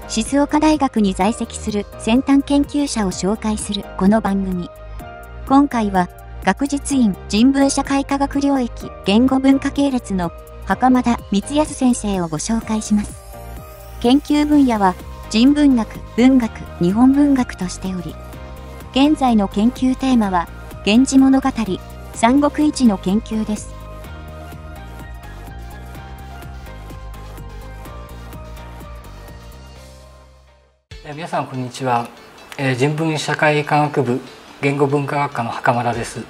静岡大学に在籍する先端研究者を紹介するこの番組。今回は、学術院人文社会科学領域言語文化系列の袴田光康先生をご紹介します。研究分野は人文学、文学、日本文学としており、現在の研究テーマは、源氏物語、三国一の研究です。皆さんこんにちは。人文社会科学部言語文化学科の袴田です。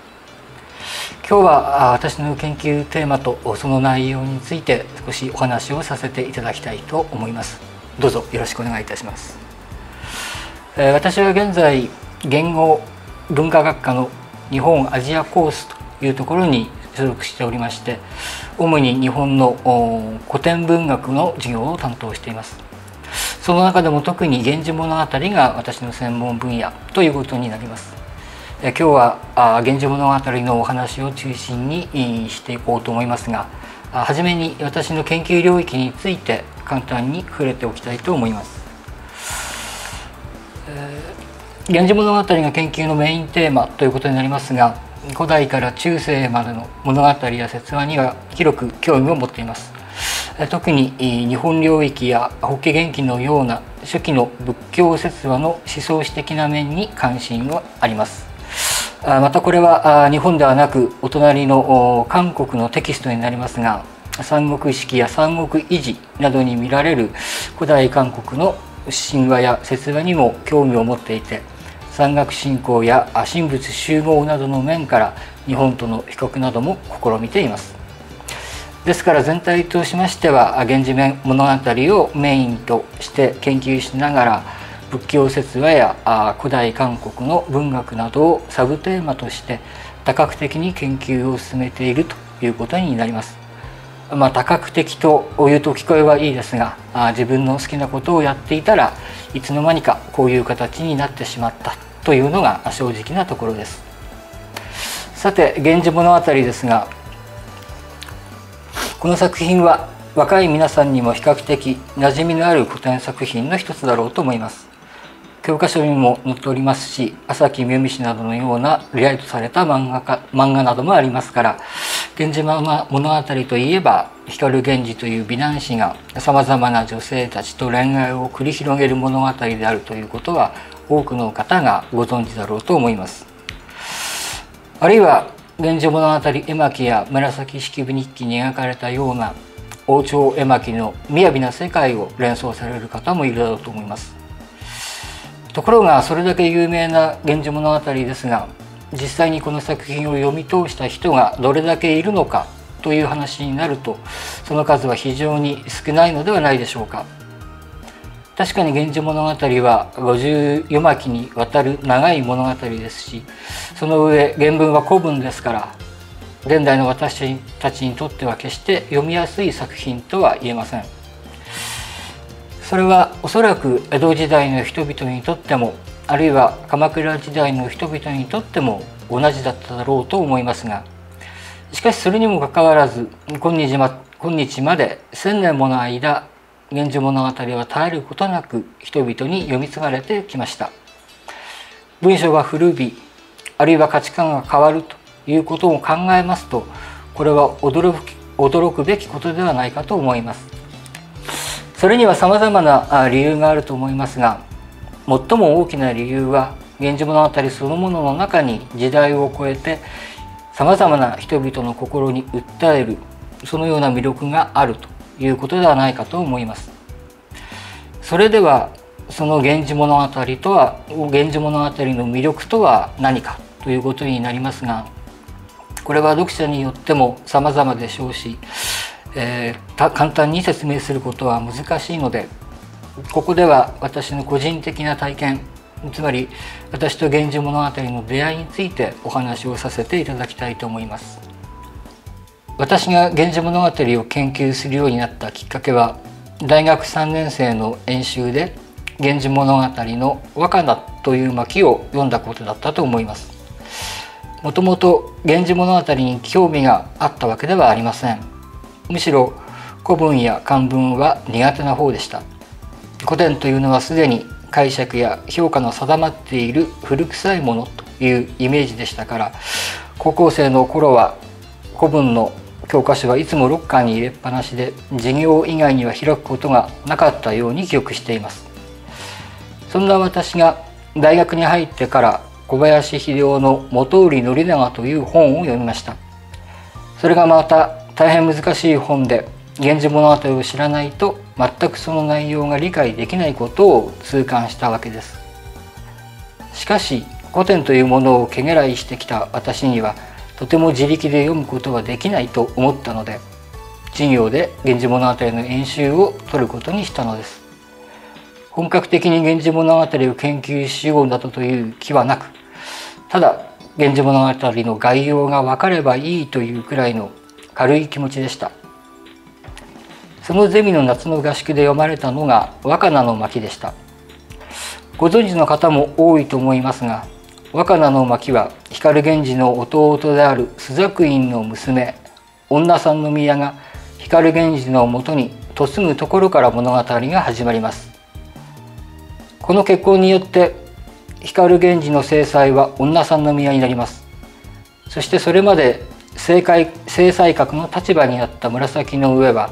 今日は私の研究テーマとその内容について少しお話をさせていただきたいと思います。どうぞよろしくお願いいたします。私は現在言語文化学科の日本アジアコースというところに所属しておりまして、主に日本の古典文学の授業を担当しています。その中でも特に源氏物語が私の専門分野ということになります。今日は源氏物語のお話を中心にしていこうと思いますが、はじめに私の研究領域について簡単に触れておきたいと思います。源氏物語が研究のメインテーマということになりますが、古代から中世までの物語や説話には広く興味を持っています。特に日本領域や法華厳記のような初期の仏教説話の思想史的な面に関心があります。またこれは日本ではなくお隣の韓国のテキストになりますが、三国史や三国遺事などに見られる古代韓国の神話や説話にも興味を持っていて、山岳信仰や神仏集合などの面から日本との比較なども試みています。ですから全体としましては源氏物語をメインとして研究しながら、仏教説話や古代韓国の文学などをサブテーマとして多角的に研究を進めているということになります。多角的というと聞こえはいいですが、自分の好きなことをやっていたらいつの間にかこういう形になってしまったというのが正直なところです。さて源氏物語ですが、この作品は若い皆さんにも比較的馴染みのある古典作品の一つだろうと思います。教科書にも載っておりますし、朝木芽氏などのようなリアイトされた漫画などもありますから、源氏物語といえば光源氏という美男子がさまざまな女性たちと恋愛を繰り広げる物語であるということは多くの方がご存知だろうと思います。あるいは源氏物語絵巻や紫式部日記に描かれたような王朝絵巻の雅な世界を連想される方もいるだろうと思います。ところがそれだけ有名な源氏物語ですが、実際にこの作品を読み通した人がどれだけいるのかという話になると、その数は非常に少ないのではないでしょうか。確かに源氏物語は50夜巻にわたる長い物語ですし、その上原文は古文ですから、現代の私たちにとっては決して読みやすい作品とは言えません。それはおそらく江戸時代の人々にとっても、あるいは鎌倉時代の人々にとっても同じだっただろうと思いますが、しかしそれにもかかわらず今日まで1000年もの間、源氏物語は絶えることなく人々に読み継がれてきました。文章が古び、あるいは価値観が変わるということを考えますと、これは驚くべきことではないかと思います。それにはさまざまな理由があると思いますが、最も大きな理由は源氏物語そのものの中に時代を超えてさまざまな人々の心に訴える、そのような魅力があるということではないかと思います。それではその源氏物語の魅力とは何かということになりますが、これは読者によっても様々でしょうし、簡単に説明することは難しいので、ここでは私の個人的な体験、つまり私と源氏物語の出会いについてお話をさせていただきたいと思います。私が源氏物語を研究するようになったきっかけは、大学3年生の演習で源氏物語の和歌だという巻を読んだことだったと思います。もともと源氏物語に興味があったわけではありません。むしろ古文や漢文は苦手な方でした。古典というのはすでに解釈や評価の定まっている古臭いものというイメージでしたから、高校生の頃は古文の教科書はいつもロッカーに入れっぱなしで、授業以外には開くことがなかったように記憶しています。そんな私が大学に入ってから小林秀夫の本居宣長という本を読みました。それがまた大変難しい本で、源氏物語を知らないと全くその内容が理解できないことを痛感したわけです。しかし古典というものを毛嫌いしてきた私には、とても自力で読むことはできないと思ったので、授業で源氏物語の演習を取ることにしたのです。本格的に源氏物語を研究しようなどという気はなく、ただ源氏物語の概要が分かればいいというくらいの軽い気持ちでした。そのゼミの夏の合宿で読まれたのが若菜の巻でした。ご存知の方も多いと思いますが、若菜の巻は光源氏の弟である朱雀院の娘女三宮が光源氏のもとに嫁ぐところから物語が始まります。この結婚によって光源氏の正妻は女三宮になります。そしてそれまで正妻格の立場にあった紫の上は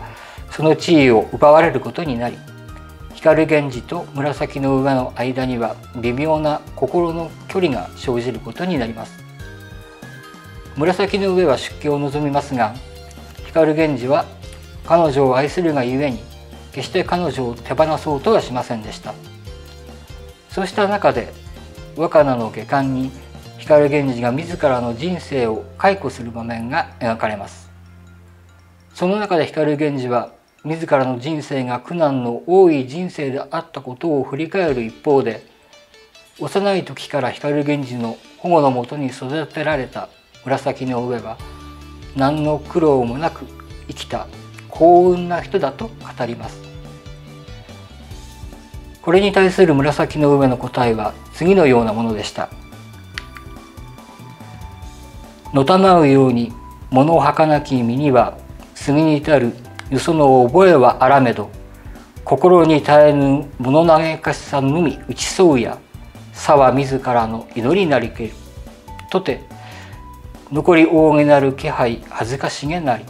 その地位を奪われることになり、光源氏と紫の上の間には微妙な心の距離が生じることになります。紫の上は出家を望みますが、光源氏は彼女を愛するがゆえに決して彼女を手放そうとはしませんでした。そうした中で若菜の下巻に光源氏が自らの人生を回顧する場面が描かれます。その中で光源氏は自らの人生が苦難の多い人生であったことを振り返る一方で、幼い時から光源氏の保護のもとに育てられた紫の上は何の苦労もなく生きた幸運な人だと語ります。これに対する紫の上の答えは次のようなものでした。のたまうように物儚き身には過ぎに至るよその覚えはあらめど、心に絶えぬ物嘆かしさのみ打ちそうや、さは自らの祈りなりけるとて、残り大げなる気配恥ずかしげなり。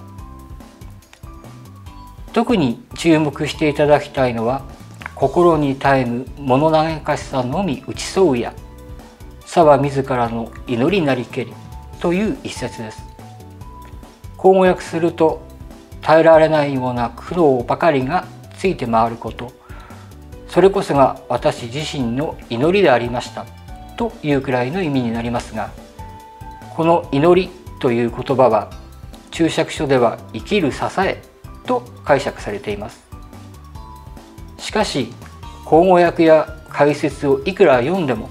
特に注目していただきたいのは、心に絶えぬ物嘆かしさのみ打ちそうや、さは自らの祈りなりけりという一節です。口語訳すると、耐えられないような苦労ばかりがついて回ること、それこそが私自身の祈りでありましたというくらいの意味になりますが、この祈りという言葉は注釈書では生きる支えと解釈されています。しかし口語訳や解説をいくら読んでも、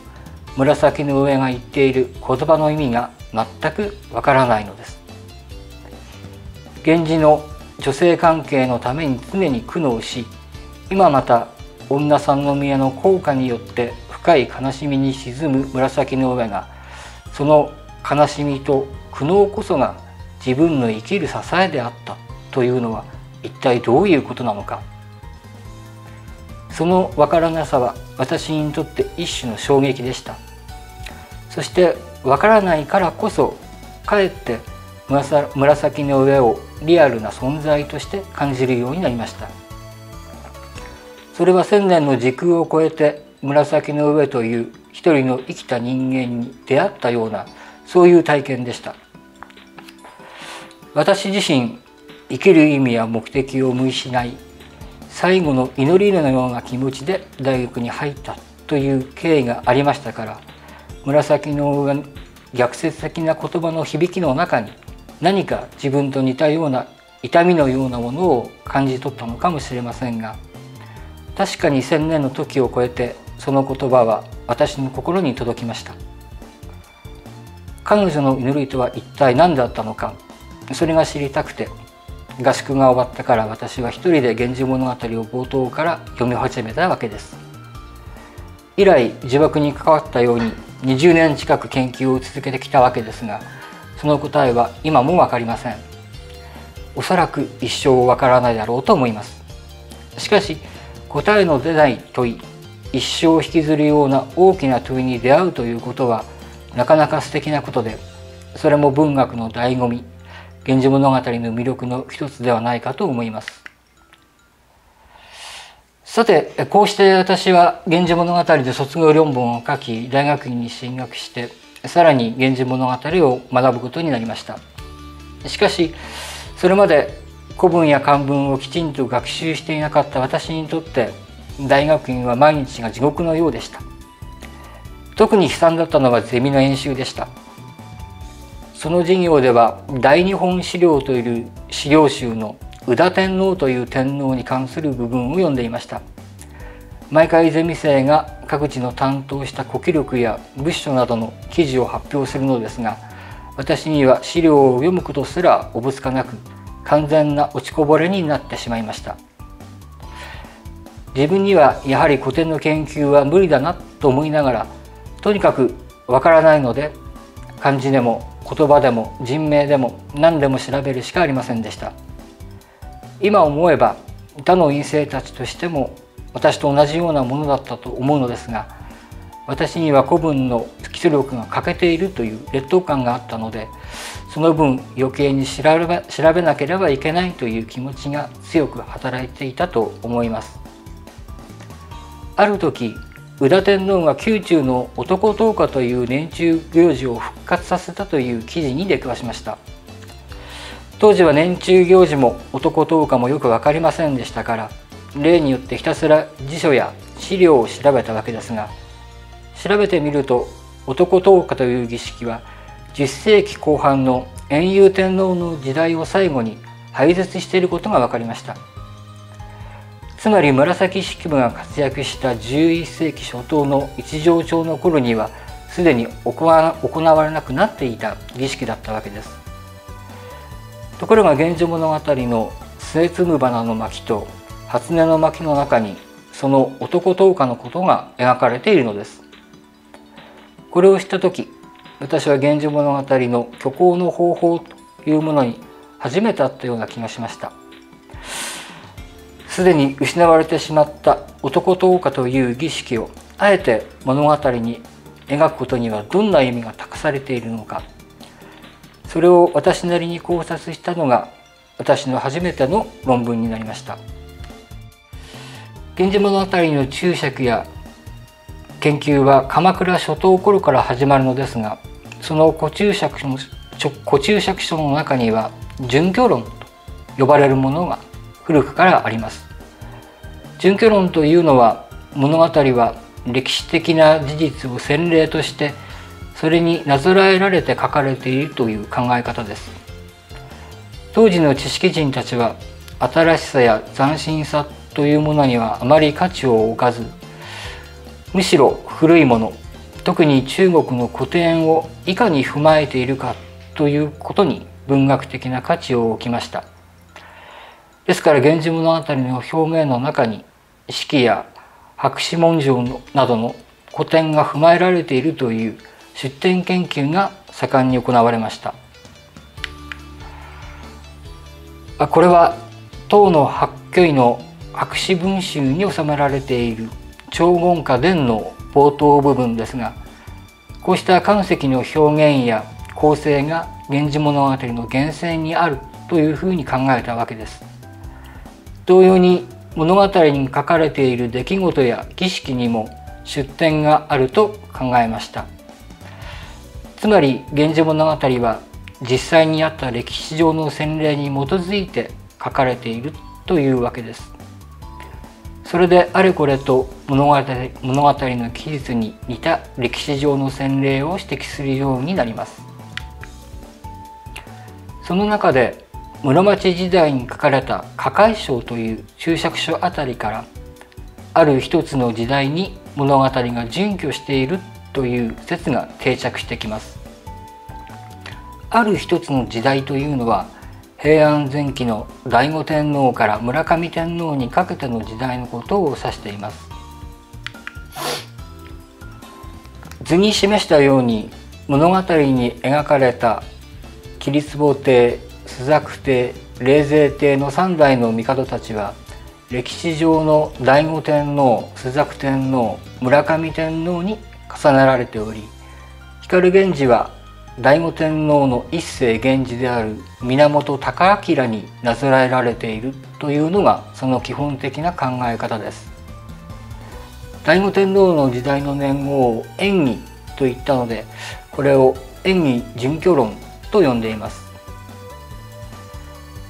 紫の上が言っている言葉の意味が全くわからないのです。源氏の女性関係のために常に苦悩し、今また女三宮の効果によって深い悲しみに沈む紫の上が、その悲しみと苦悩こそが自分の生きる支えであったというのは一体どういうことなのか。そのわからなさは私にとって一種の衝撃でした。そしてわからないからこそ、かえって紫の上をリアルな存在として感じるようになりました。それは1000年の時空を超えて紫の上という一人の生きた人間に出会ったような、そういう体験でした。私自身、生きる意味や目的を見失い、最後の祈りのような気持ちで大学に入ったという経緯がありましたから、紫の上逆説的な言葉の響きの中に何か自分と似たような痛みのようなものを感じ取ったのかもしれませんが、確かに1000年の時を超えてその言葉は私の心に届きました。彼女の祈りとは一体何だったのか、それが知りたくて、合宿が終わったから私は一人で源氏物語を冒頭から読み始めたわけです。以来呪縛に関わったように20年近く研究を続けてきたわけですが、その答えは今も分かりません。おそらく一生分からないだろうと思います。しかし答えの出ない問い、一生を引きずるような大きな問いに出会うということはなかなか素敵なことで、それも文学の醍醐味、源氏物語の魅力の一つではないかと思います。さて、こうして私は源氏物語で卒業論文を書き、大学院に進学して、さらに源氏物語を学ぶことになりました。しかし、それまで古文や漢文をきちんと学習していなかった私にとって、大学院は毎日が地獄のようでした。特に悲惨だったのはゼミの演習でした。その授業では大日本史料という史料集の宇多天皇という天皇に関する部分を読んでいました。毎回ゼミ生が各地の担当した古記録や仏書などの記事を発表するのですが、私には資料を読むことすらおぼつかなく、完全な落ちこぼれになってしまいました。自分にはやはり古典の研究は無理だなと思いながら、とにかくわからないので漢字でも言葉でも人名でも何でも調べるしかありませんでした。今思えば他の院生たちとしても私と同じようなものだったと思うのですが、私には古文の基礎力が欠けているという劣等感があったので、その分余計に調べなければいけないという気持ちが強く働いていたと思います。ある時、宇多天皇が宮中の男十日という年中行事を復活させたという記事に出くわしました。当時は年中行事も男十日もよく分かりませんでしたから、例によってひたすら辞書や資料を調べたわけですが、調べてみると男十日という儀式は10世紀後半の延佑天皇の時代を最後に廃絶していることが分かりました。つまり紫式部が活躍した11世紀初頭の一条町の頃にはすでに行われなくなっていた儀式だったわけです。ところが源氏物語の末継花の巻と初音の巻の中にその男十日のことが描かれているのです。これを知った時、私は源氏物語の虚構の方法というものに初めて会ったような気がしました。すでに失われてしまった男十日という儀式をあえて物語に描くことにはどんな意味が託されているのか、それを私なりに考察したのが私の初めての論文になりました。源氏物語の注釈や研究は鎌倉初頭頃から始まるのですが、その古注釈書の中には準拠論と呼ばれるものが古くからあります。準拠論というのは、物語は歴史的な事実を先例としてそれになぞらえられて書かれているという考え方です。当時の知識人たちは新しさや斬新さというものにはあまり価値を置かず、むしろ古いもの、特に中国の古典をいかに踏まえているかということに文学的な価値を置きました。ですから源氏物語の表現の中に史記や博士文書などの古典が踏まえられているという出典研究が盛んに行われました。これは唐の白居易の博士文集に収められている長言歌伝の冒頭部分ですが、こうした漢石の表現や構成が源氏物語の源泉にあるというふうに考えたわけです。同様に物語に書かれている出来事や儀式にも出典があると考えました。つまり源氏物語は実際にあった歴史上の先例に基づいて書かれているというわけです。それであれこれと物語の記述に似た歴史上の先例を指摘するようになります。その中で室町時代に書かれた加海章という注釈書あたりから、ある一つの時代に物語が準拠しているという説が定着してきます。ある一つの時代というのは、平安前期の醍醐天皇から村上天皇にかけての時代のことを指しています。図に示したように、物語に描かれた桐壺帝、朱雀帝、冷泉帝の3代の帝たちは歴史上の醍醐天皇、朱雀天皇、村上天皇に重ねられており、光源氏は醍醐天皇の一世源氏である源高明になぞらえられているというのがその基本的な考え方です。醍醐天皇の時代の年号を延義と言ったので、これを延義準拠論と呼んでいます。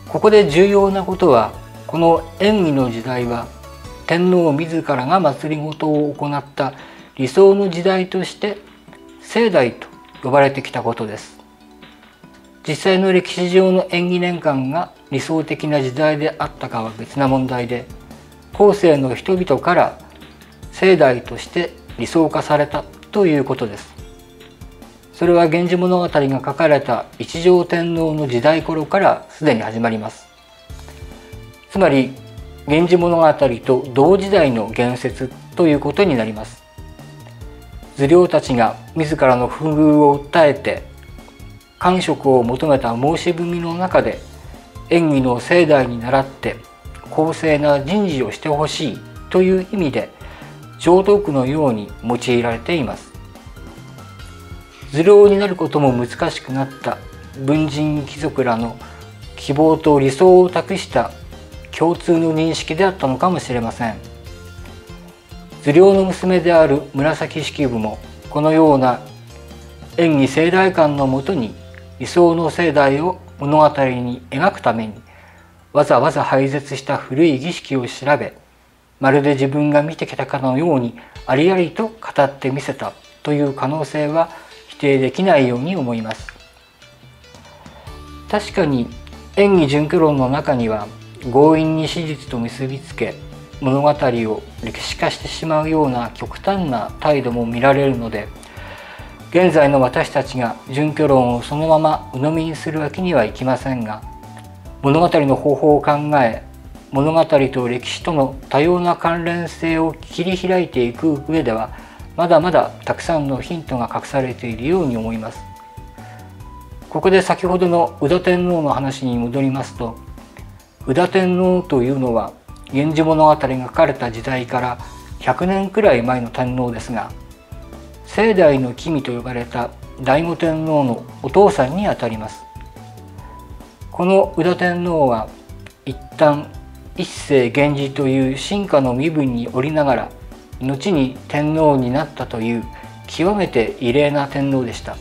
ここで重要なことは、この延義の時代は天皇自らが政を行った理想の時代として盛代と呼ばれてきたことです。実際の歴史上の延義年間が理想的な時代であったかは別な問題で、後世の人々から盛代として理想化されたということです。それは源氏物語が書かれた一条天皇の時代頃からすでに始まります。つまり源氏物語と同時代の言説ということになります。頭領たちが自らの不遇を訴えて官職を求めた申し文の中で、延義の盛代に倣って公正な人事をしてほしいという意味で常套句のように用いられています。頭領になることも難しくなった文人貴族らの希望と理想を託した共通の認識であったのかもしれません。頭領の娘である紫式部もこのような延義盛代観のもとに理想の盛代を物語に描くためにわざわざ廃絶した古い儀式を調べ、まるで自分が見てきたかのようにありありと語ってみせたという可能性は否定できないように思います。確かに延義準拠論の中には強引に史実と結びつけ物語を歴史化してしまうような極端な態度も見られるので、現在の私たちが準拠論をそのまま鵜呑みにするわけにはいきませんが、物語の方法を考え、物語と歴史との多様な関連性を切り開いていく上では、まだまだたくさんのヒントが隠されているように思います。ここで先ほどの宇多天皇の話に戻りますと、宇多天皇というのは源氏物語が書かれた時代から100年くらい前の天皇ですが、盛代の君と呼ばれた醍醐天皇のお父さんにあたります。この宇多天皇は一旦一世源氏という臣下の身分におりながら後に天皇になったという極めて異例な天皇でした。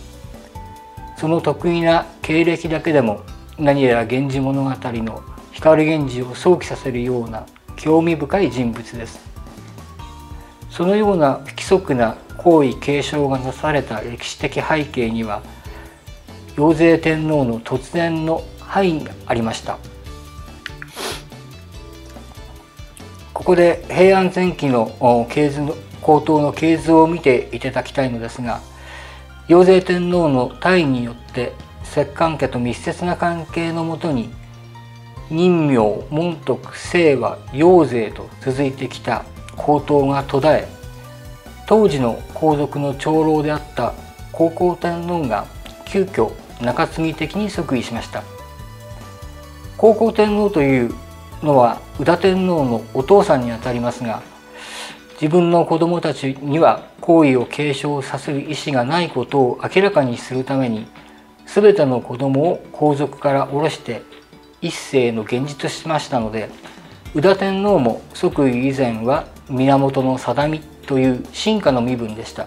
その得意な経歴だけでも何やら源氏物語の光源氏を想起させるような興味深い人物です。そのような不規則な皇位継承がなされた歴史的背景には、陽勢天皇の突然の敗因がありました。ここで平安前期の皇統の系図を見ていただきたいのですが、陽勢天皇の退位によって摂関家と密接な関係のもとに任明、門徳、清和、陽勢と続いてきた皇統が途絶え、当時の皇族の長老であった高皇天皇が急遽中継ぎ的に即位しました。高皇天皇というのは宇多天皇のお父さんにあたりますが、自分の子供たちには皇位を継承させる意思がないことを明らかにするために、全ての子供を皇族から下ろして一世の源氏としましたので、宇多天皇も即位以前は源定美という臣下の身分でした。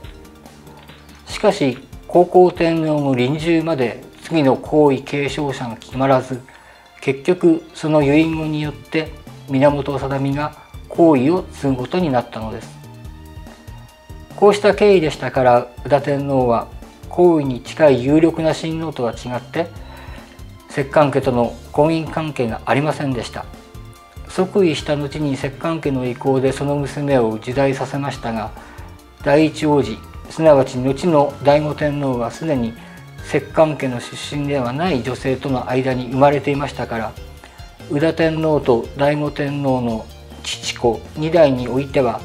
しかし高皇天皇の臨終まで次の皇位継承者が決まらず、結局その遺言によって源定美が皇位を継ぐことになったのです。こうした経緯でしたから、宇多天皇は皇位に近い有力な親王とは違って摂関家との婚姻関係がありませんでした。即位した後に摂関家の意向でその娘を入内させましたが、第一王子すなわち後の醍醐天皇はすでに摂関家の出身ではない女性との間に生まれていましたから、宇多天皇と醍醐天皇の父子2代においては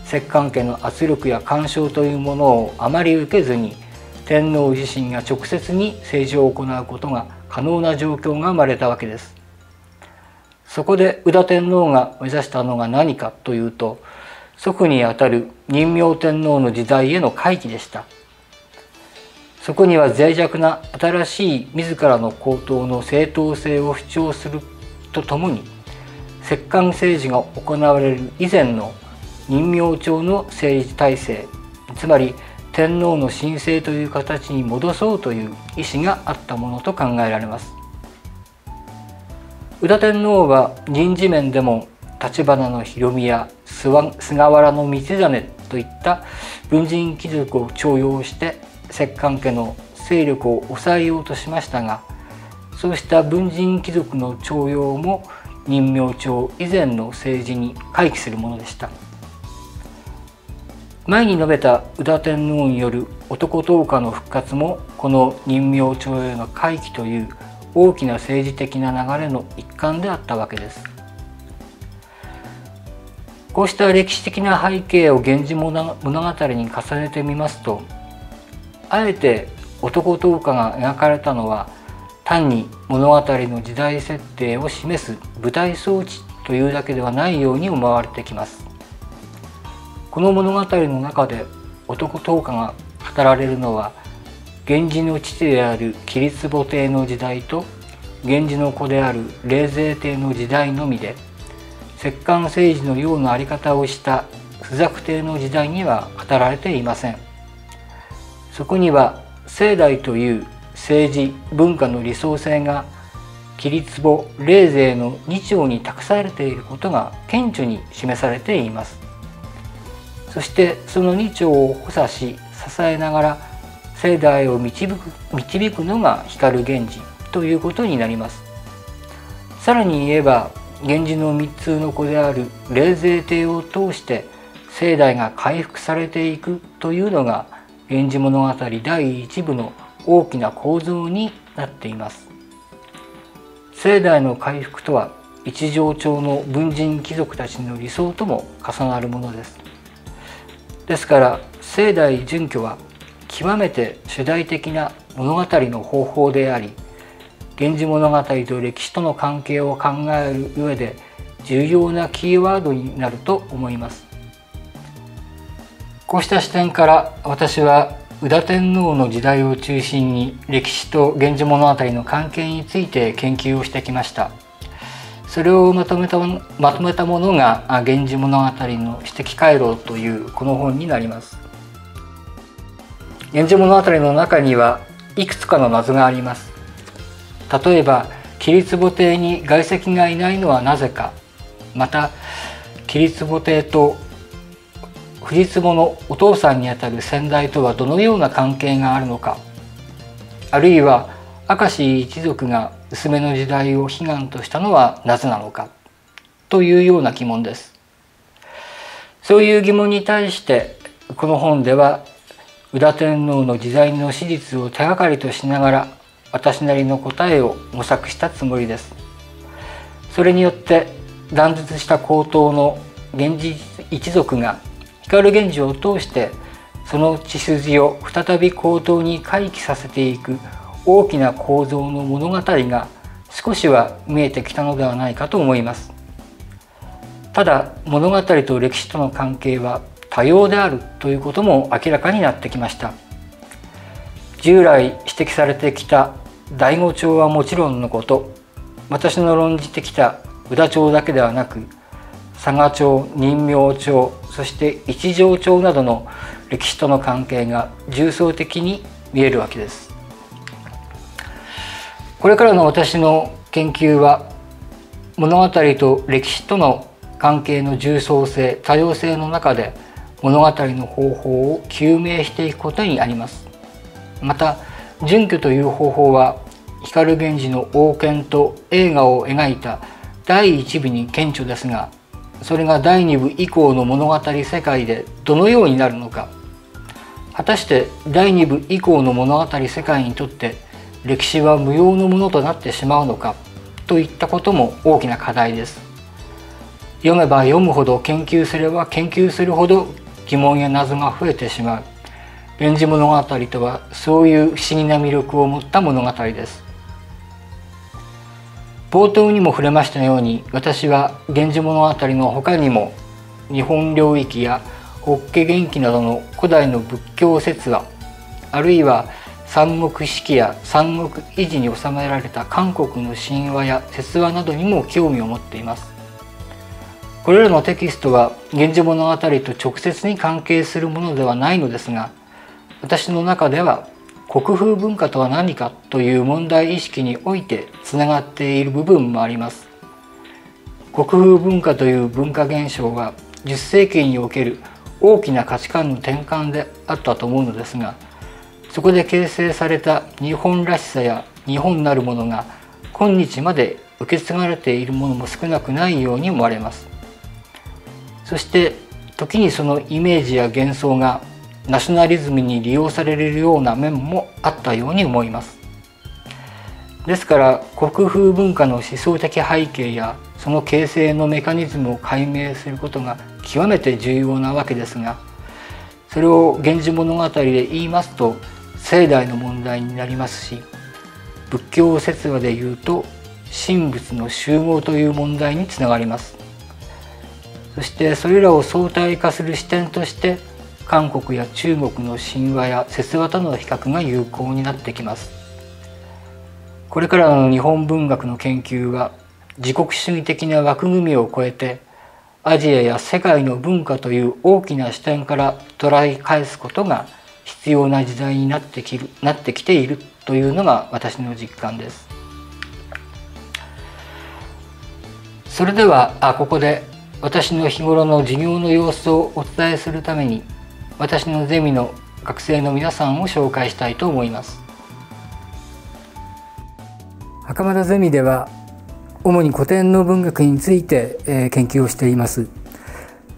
摂関家の圧力や干渉というものをあまり受けずに、天皇自身が直接に政治を行うことが可能な状況が生まれたわけです。そこで宇田天皇が目指したのが何かというと、祖父にあたる仁明天皇の時代への回帰でした。そこには脆弱な新しい自らの皇統の正当性を主張するとともに、摂関政治が行われる以前の仁明朝の政治体制、つまり天皇の神聖という形に戻そうという意思があったものと考えられます。宇田天皇は人事面でも橘の弘美や菅原道真といった文人貴族を重用して摂関家の勢力を抑えようとしましたが、そうした文人貴族の重用も仁明朝以前の政治に回帰するものでした。前に述べた宇田天皇による男党歌の復活もこの仁明朝への回帰という大きな政治的な流れの一環であったわけです。こうした歴史的な背景を源氏物語に重ねてみますと、あえて男党歌が描かれたのは単に物語の時代設定を示す舞台装置というだけではないように思われてきます。この物語の中で男党歌が語られるのは、源氏の父である桐壺帝の時代と源氏の子である冷泉帝の時代のみで、摂関政治のような在り方をした朱雀帝の時代には語られていません。そこには清代という政治文化の理想性が桐壺冷泉の2朝に託されていることが顕著に示されています。そしてその2朝を補佐し支えながら清代を導くのが光源氏ということになります。さらに言えば、源氏の3つの子である冷泉帝を通して清代が回復されていくというのが源氏物語第1部の大きな構造になっています。清代の回復とは一条町の文人貴族たちの理想とも重なるものです。ですから清代準拠は極めて主題的な物語の方法であり、源氏物語と歴史との関係を考える上で重要なキーワードになると思います。こうした視点から私は宇田天皇の時代を中心に歴史と源氏物語の関係について研究をしてきました。それをまとめたものが「源氏物語の史跡回廊」というこの本になります。源氏物語の中にはいくつかの謎があります。例えば桐壺帝に外戚がいないのはなぜか、また桐壺帝と藤壺のお父さんにあたる先代とはどのような関係があるのか、あるいは明石一族が娘の時代を悲願としたのはなぜなのかというような疑問です。そういう疑問に対してこの本では宇田天皇の時代の史実を手がかりとしながら私なりの答えを模索したつもりです。それによって断絶した皇統の源氏一族が光源氏を通してその血筋を再び皇統に回帰させていく大きな構造の物語が少しは見えてきたのではないかと思います。ただ物語と歴史との関係は多様であるということも明らかになってきました。従来指摘されてきた醍醐朝はもちろんのこと、私の論じてきた宇田朝だけではなく佐賀朝、仁明朝、そして一条朝などの歴史との関係が重層的に見えるわけです。これからの私の研究は物語と歴史との関係の重層性、多様性の中で物語の方法を究明していくことにあります。また準拠という方法は光源氏の王権と映画を描いた第1部に顕著ですが、それが第2部以降の物語世界でどのようになるのか、果たして第2部以降の物語世界にとって歴史は無用のものとなってしまうのかといったことも大きな課題です。読めば読むほど、研究すれば研究するほど疑問や謎が増えてしまう。源氏物語とはそういう不思議な魅力を持った物語です。冒頭にも触れましたように、私は源氏物語の他にも日本領域や法華厳記などの古代の仏教説話、あるいは三国志記や三国遺事に収められた韓国の神話や説話などにも興味を持っています。これらのテキストは源氏物語と直接に関係するものではないのですが、私の中では国風文化とは何かという問題意識においてつながっている部分もあります。国風文化という文化現象は10世紀における大きな価値観の転換であったと思うのですが、そこで形成された日本らしさや日本なるものが今日まで受け継がれているものも少なくないように思われます。そして時にそのイメージや幻想がナショナリズムに利用されるような面もあったように思います。ですから国風文化の思想的背景やその形成のメカニズムを解明することが極めて重要なわけですが、それを源氏物語で言いますと盛大の問題になりますし、仏教説話で言うと神仏の集合という問題につながります。そしてそれらを相対化する視点として韓国や中国の神話や説話との比較が有効になってきます。これからの日本文学の研究は自国主義的な枠組みを超えてアジアや世界の文化という大きな視点から捉え返すことが必要な時代になってきているというのが私の実感です。それではここで私の日頃の授業の様子をお伝えするために私のゼミの学生の皆さんを紹介したいと思います。袴田ゼミでは主に古典の文学について研究をしています。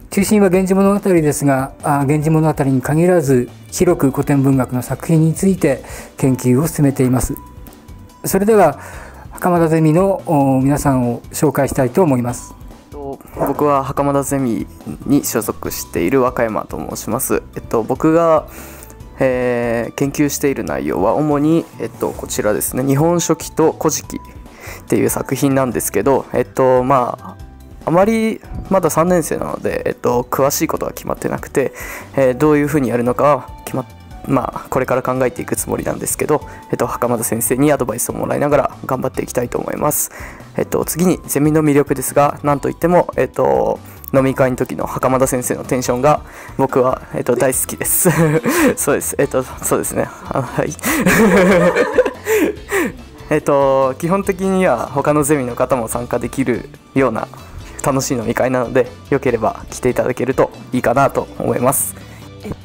中心は源氏物語ですが、源氏物語に限らず広く古典文学の作品について研究を進めています。それでは袴田ゼミの皆さんを紹介したいと思います。僕は袴田ゼミに所属している若山と申します。僕が、研究している内容は主に、こちらですね、日本書紀と古事記っていう作品なんですけど、あまりまだ3年生なので、詳しいことは決まってなくて、どういうふうにやるのかはこれから考えていくつもりなんですけど、袴田先生にアドバイスをもらいながら頑張っていきたいと思います。次にゼミの魅力ですが、なんといっても、飲み会の時の袴田先生のテンションが僕は、大好きです。そうです。そうですね。はい。基本的には他のゼミの方も参加できるような楽しい飲み会なので、よければ来ていただけるといいかなと思います。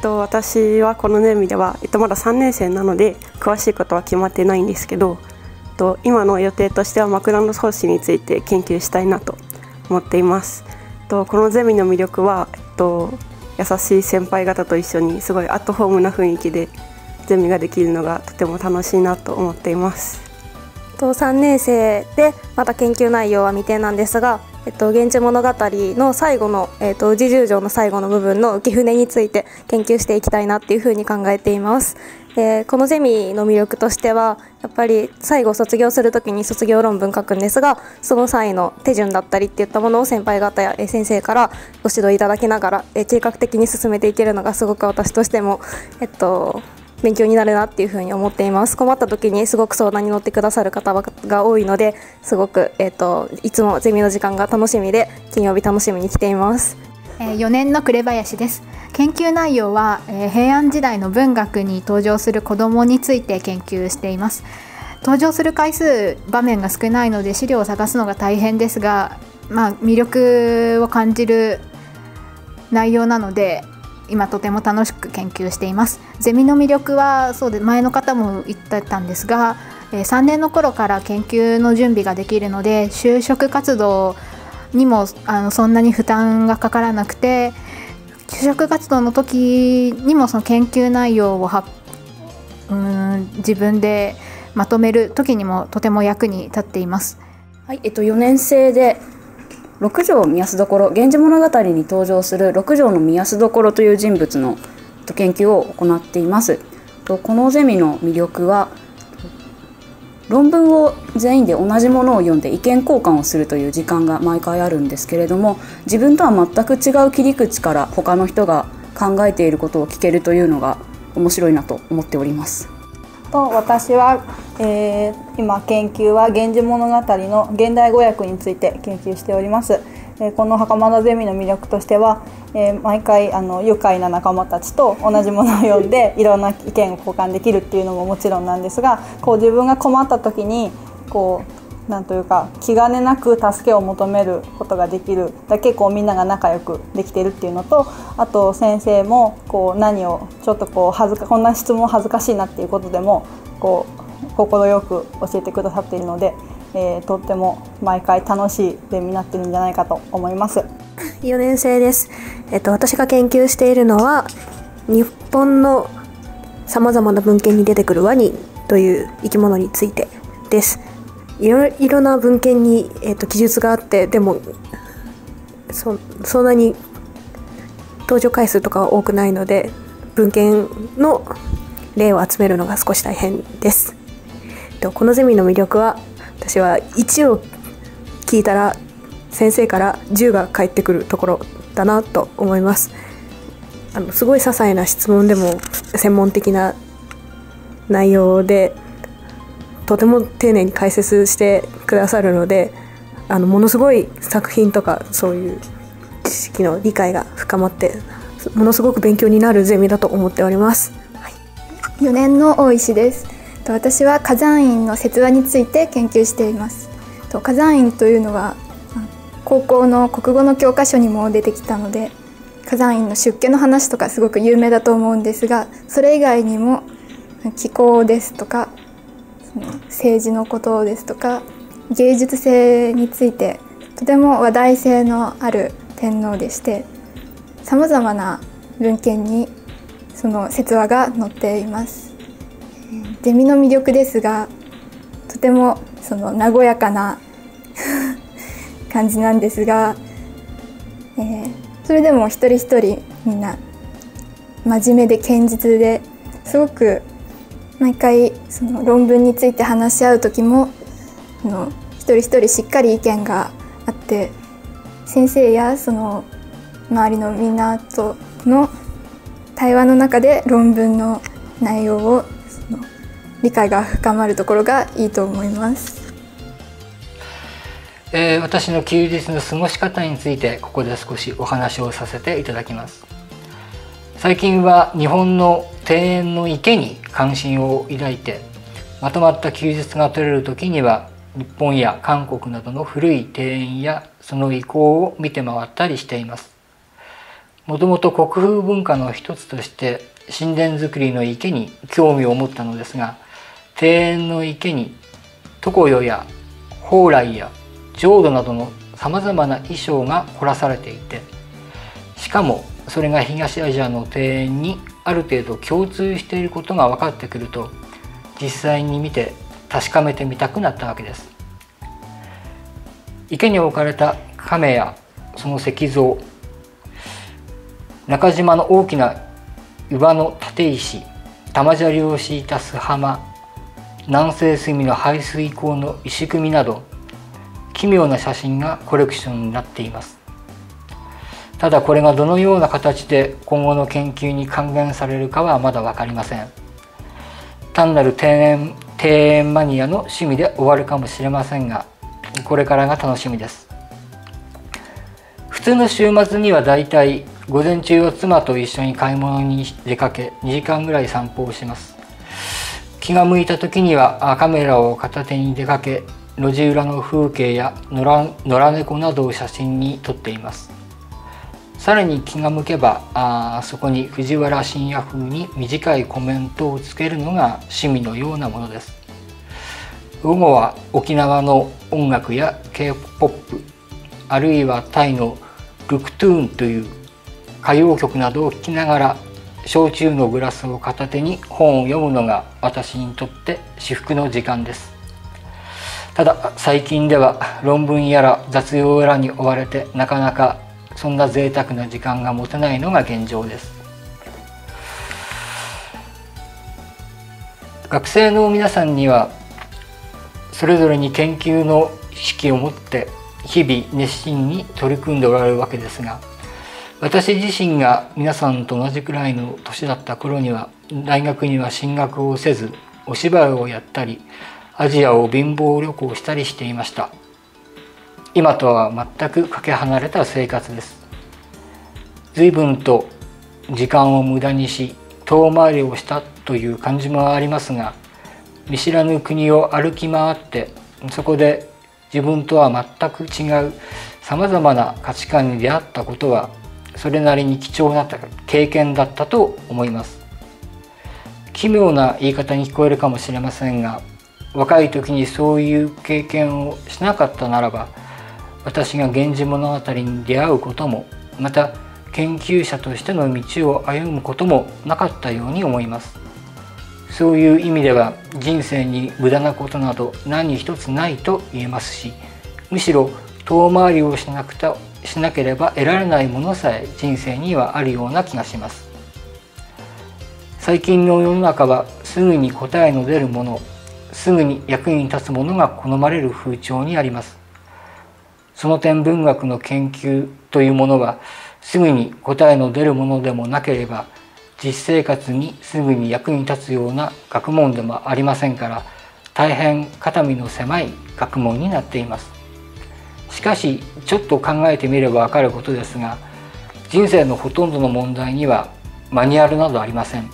私はこのゼミでは、まだ3年生なので詳しいことは決まってないんですけど、今の予定としては枕草子について研究したいなと思っています。このゼミの魅力は、優しい先輩方と一緒にすごいアットホームな雰囲気でゼミができるのがとても楽しいなと思っています。3年生でまた研究内容は未定なんですが、源氏物語の最後の、宇治十条の最後の部分の浮舟について研究していきたいなっていうふうに考えています。このゼミの魅力としては、やっぱり最後卒業するときに卒業論文書くんですが、その際の手順だったりっていったものを先輩方や先生からご指導いただきながら計画的に進めていけるのがすごく私としても、勉強になるなっていうふうに思っています。困った時にすごく相談に乗ってくださる方が多いので、すごく、いつもゼミの時間が楽しみで金曜日楽しみに来ています。4年の紅林です。研究内容は、平安時代の文学に登場する子どもについて研究しています。登場する回数場面が少ないので資料を探すのが大変ですが、魅力を感じる内容なので今とても楽しく研究しています。ゼミの魅力はそうで、前の方も言ってたんですが、3年の頃から研究の準備ができるので、就職活動にもそんなに負担がかからなくて、就職活動の時にもその研究内容を自分でまとめる時にもとても役に立っています。はい、4年生で六条御息所、源氏物語に登場する六条の御息所という人物の研究を行っています。このゼミの魅力は、論文を全員で同じものを読んで意見交換をするという時間が毎回あるんですけれども、自分とは全く違う切り口から他の人が考えていることを聞けるというのが面白いなと思っております。私は、今研究は源氏物語の現代語訳について研究しております。この袴田ゼミの魅力としては、毎回愉快な仲間たちと同じものを読んでいろんな意見を交換できるっていうのももちろんなんですが、自分が困った時になんというか気兼ねなく助けを求めることができるだけみんなが仲良くできているっていうのと、あと先生も何をちょっとこんな質問恥ずかしいなっていうことでも快く教えてくださっているので、とっても毎回楽しいゼミになってるんじゃないかと思います。4年生です。私が研究しているのは日本のさまざまな文献に出てくるワニという生き物についてです。いろんな文献に、記述があって、でもそんなに登場回数とかは多くないので、文献の例を集めるのが少し大変です。このゼミの魅力は、私は1を聞いたら先生から10が返ってくるところだなと思います。すごい些細な質問でも専門的な内容でとても丁寧に解説してくださるので、ものすごい作品とかそういう知識の理解が深まってものすごく勉強になるゼミだと思っております。4年の大石です。私は火山院の説話について研究しています。火山院というのは高校の国語の教科書にも出てきたので、火山院の出家の話とかすごく有名だと思うんですが、それ以外にも気候ですとか政治のことですとか芸術性についてとても話題性のある天皇でして、さまざまな文献にその説話が載っています。ゼミの魅力ですが、とても和やかな感じなんですが、それでも一人一人みんな真面目で堅実ですごく毎回その論文について話し合う時も一人一人しっかり意見があって、先生やその周りのみんなとの対話の中で論文の内容を理解が深まるところがいいと思います。私の休日の過ごし方についてここで少しお話をさせていただきます。最近は日本の庭園の池に関心を抱いて、まとまった休日が取れる時には日本や韓国などの古い庭園やその遺構を見て回ったりしています。もともと国風文化の一つとして神殿造りの池に興味を持ったのですが、庭園の池に常世や蓬莱や浄土などのさまざまな衣装が彫らされていて、しかもそれが東アジアの庭園にある程度共通していることが分かってくると、実際に見て確かめてみたくなったわけです。池に置かれた亀やその石像、中島の大きな岩の立石、玉砂利を敷いた巣浜、南西隅の排水溝の石組みなど、奇妙な写真がコレクションになっています。ただこれがどのような形で今後の研究に還元されるかはまだ分かりません。単なる庭園マニアの趣味で終わるかもしれませんが、これからが楽しみです。普通の週末にはだいたい午前中は妻と一緒に買い物に出かけ2時間ぐらい散歩をします。気が向いた時にはカメラを片手に出かけ、路地裏の風景や野良猫などを写真に撮っています。さらに気が向けばそこに藤原信也風に短いコメントをつけるのが趣味のようなものです。午後は沖縄の音楽や K-POP、 あるいはタイのルクトゥーンという歌謡曲などを聴きながら、焼酎のグラスを片手に本を読むのが私にとって至福の時間です。ただ最近では論文やら雑用やらに追われて、なかなかそんな贅沢な時間が持てないのが現状です。学生の皆さんにはそれぞれに研究の意識を持って日々熱心に取り組んでおられるわけですが、私自身が皆さんと同じくらいの年だった頃には大学には進学をせず、お芝居をやったりアジアを貧乏旅行したりしていました。今とは全くかけ離れた生活です。随分と時間を無駄にし遠回りをしたという感じもありますが、見知らぬ国を歩き回ってそこで自分とは全く違うさまざまな価値観に出会ったことはそれなりに貴重な経験だったと思います。奇妙な言い方に聞こえるかもしれませんが、若い時にそういう経験をしなかったならば、私が源氏物語に出会うことも、また研究者としての道を歩むこともなかったように思います。そういう意味では人生に無駄なことなど何一つないと言えますし、むしろ遠回りをしなければ得られないものさえ人生にはあるような気がします。最近の世の中はすぐに答えの出るもの、すぐに役に立つものが好まれる風潮にあります。その点文学の研究というものはすぐに答えの出るものでもなければ実生活にすぐに役に立つような学問でもありませんから、大変肩身の狭い学問になっています。しかしちょっと考えてみればわかることですが、人生のほとんどの問題にはマニュアルなどありません。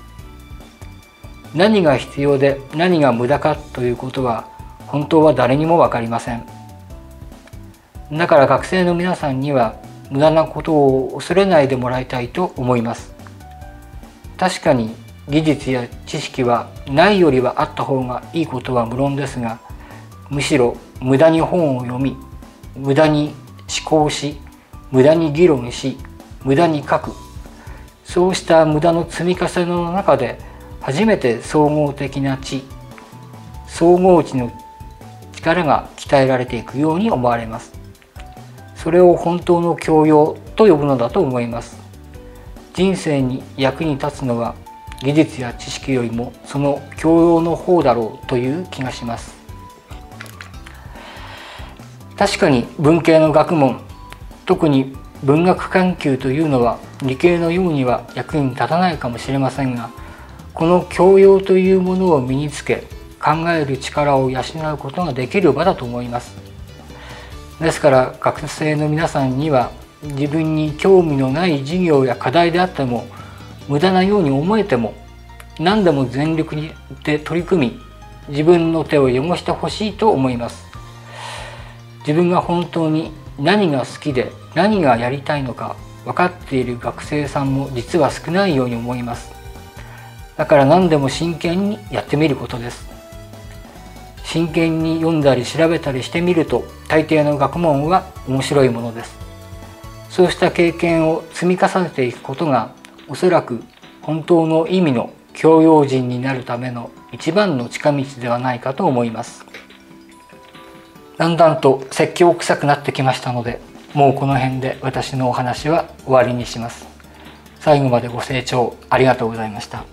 何が必要で何が無駄かということは本当は誰にも分かりません。だから学生の皆さんには無駄なことを恐れないでもらいたいと思います。確かに技術や知識はないよりはあった方がいいことは無論ですが、むしろ無駄に本を読み、無駄に思考し、無駄に議論し、無駄に書く、そうした無駄の積み重ねの中で初めて総合的な知、総合知の力が鍛えられていくように思われます。それを本当の教養と呼ぶのだと思います。人生に役に立つのは技術や知識よりもその教養の方だろうという気がします。確かに文系の学問、特に文学研究というのは理系のようには役に立たないかもしれませんが、この教養というものを身につけ考える力を養うことができる場だと思います。ですから学生の皆さんには自分に興味のない授業や課題であっても無駄なように思えても何でも全力で取り組み自分の手を汚してほしいと思います。自分が本当に何が好きで何がやりたいのか分かっている学生さんも実は少ないように思います。だから何でも真剣にやってみることです。真剣に読んだり調べたりしてみると大抵の学問は面白いものです。そうした経験を積み重ねていくことがおそらく本当の意味の教養人になるための一番の近道ではないかと思います。だんだんと説教臭くなってきましたので、もうこの辺で私のお話は終わりにします。最後までご清聴ありがとうございました。